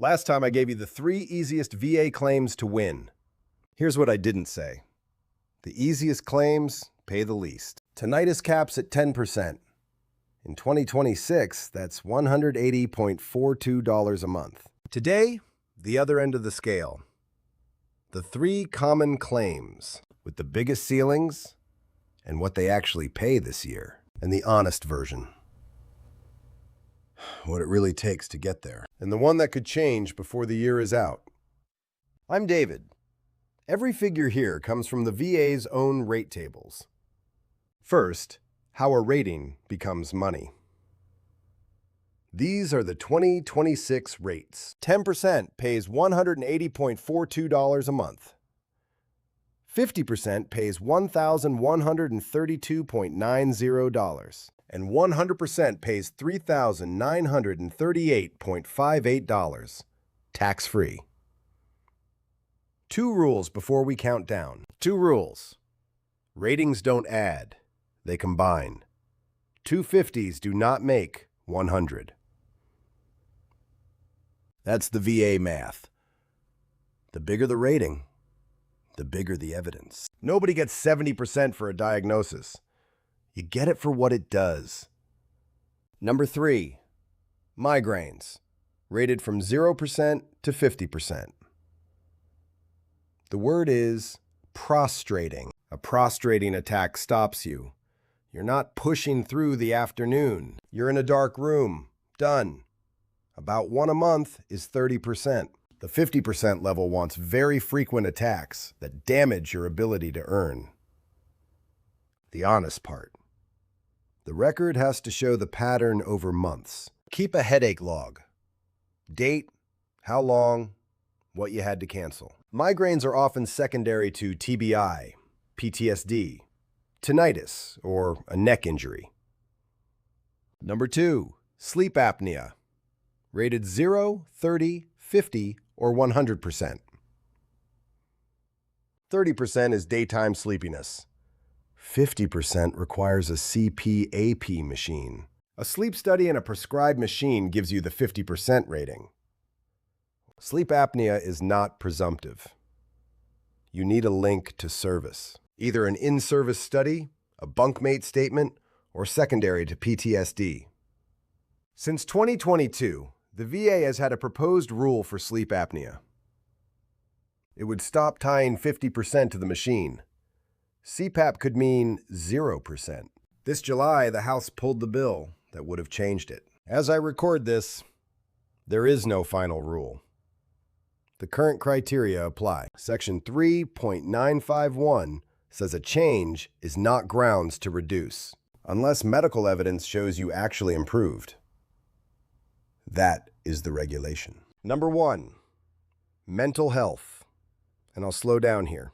Last time I gave you the 3 easiest VA claims to win. Here's what I didn't say. The easiest claims pay the least. Tinnitus caps at 10%. In 2026, that's $180.42 a month. Today, the other end of the scale. The 3 common claims with the biggest ceilings and what they actually pay this year. And the honest version. What it really takes to get there. And the one that could change before the year is out. I'm David. Every figure here comes from the VA's own rate tables. First, how a rating becomes money. These are the 2026 rates. 10% pays $180.42 a month. 50% pays $1,132.90. And 100% pays $3,938.58, tax-free. 2 rules before we count down. 2 rules. Ratings don't add, they combine. 250s do not make 100. That's the VA math. The bigger the rating, the bigger the evidence. Nobody gets 70% for a diagnosis. You get it for what it does. Number 3, migraines, rated from 0% to 50%. The word is prostrating. A prostrating attack stops you. You're not pushing through the afternoon. You're in a dark room. Done. About 1 a month is 30%. The 50% level wants very frequent attacks that damage your ability to earn. The honest part. The record has to show the pattern over months. Keep a headache log. Date, how long, what you had to cancel. Migraines are often secondary to TBI, PTSD, tinnitus, or a neck injury. Number 2, sleep apnea, rated 0, 30, 50, or 100%. 30% is daytime sleepiness. 50% requires a CPAP machine. A sleep study and a prescribed machine gives you the 50% rating. Sleep apnea is not presumptive. You need a link to service, either an in-service study, a bunkmate statement, or secondary to PTSD. Since 2022, the VA has had a proposed rule for sleep apnea. It would stop tying 50% to the machine. CPAP could mean 0%. This July, the House pulled the bill that would have changed it. As I record this, there is no final rule. The current criteria apply. Section 3.951 says a change is not grounds to reduce, unless medical evidence shows you actually improved. That is the regulation. Number 1, mental health. And I'll slow down here.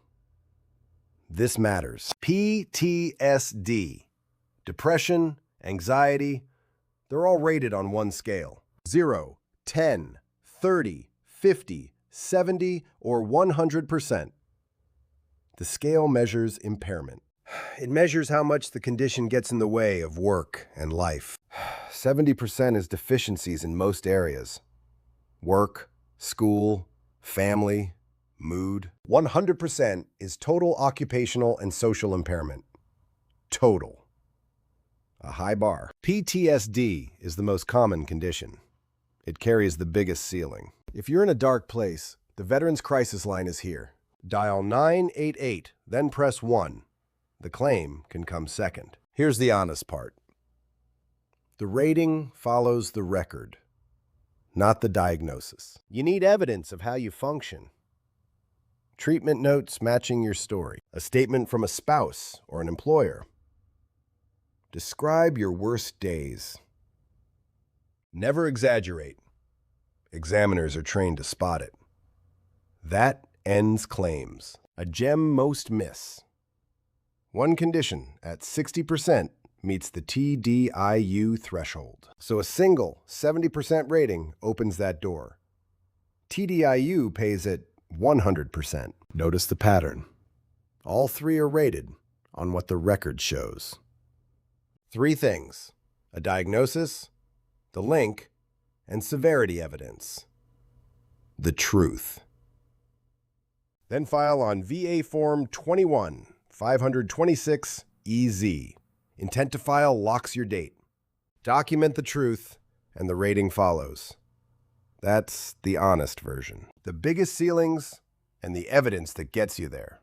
This matters. PTSD, depression, anxiety, they're all rated on one scale. 0, 10, 30, 50, 70, or 100%. The scale measures impairment. It measures how much the condition gets in the way of work and life. 70% is deficiencies in most areas. Work, school, family, mood. 100% is total occupational and social impairment. Total. A high bar. PTSD is the most common condition. It carries the biggest ceiling. If you're in a dark place, the Veterans Crisis Line is here. Dial 988, then press 1. The claim can come second. Here's the honest part. The rating follows the record, not the diagnosis. You need evidence of how you function. Treatment notes matching your story. A statement from a spouse or an employer. Describe your worst days. Never exaggerate. Examiners are trained to spot it. That ends claims. A gem most miss. One condition at 60% meets the TDIU threshold. So a single 70% rating opens that door. TDIU pays at 100%. Notice the pattern. All 3 are rated on what the record shows. 3 things: a diagnosis, the link, and severity evidence. the truth. Then file on VA Form 21, 526EZ. Intent to file locks your date. Document the truth, and the rating follows. That's the honest version. The biggest ceilings and the evidence that gets you there.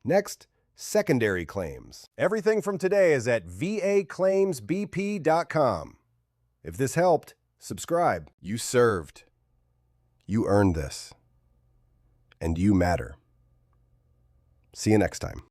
Next, secondary claims. Everything from today is at vaclaimsbp.com. If this helped, subscribe. You served. You earned this. And you matter. See you next time.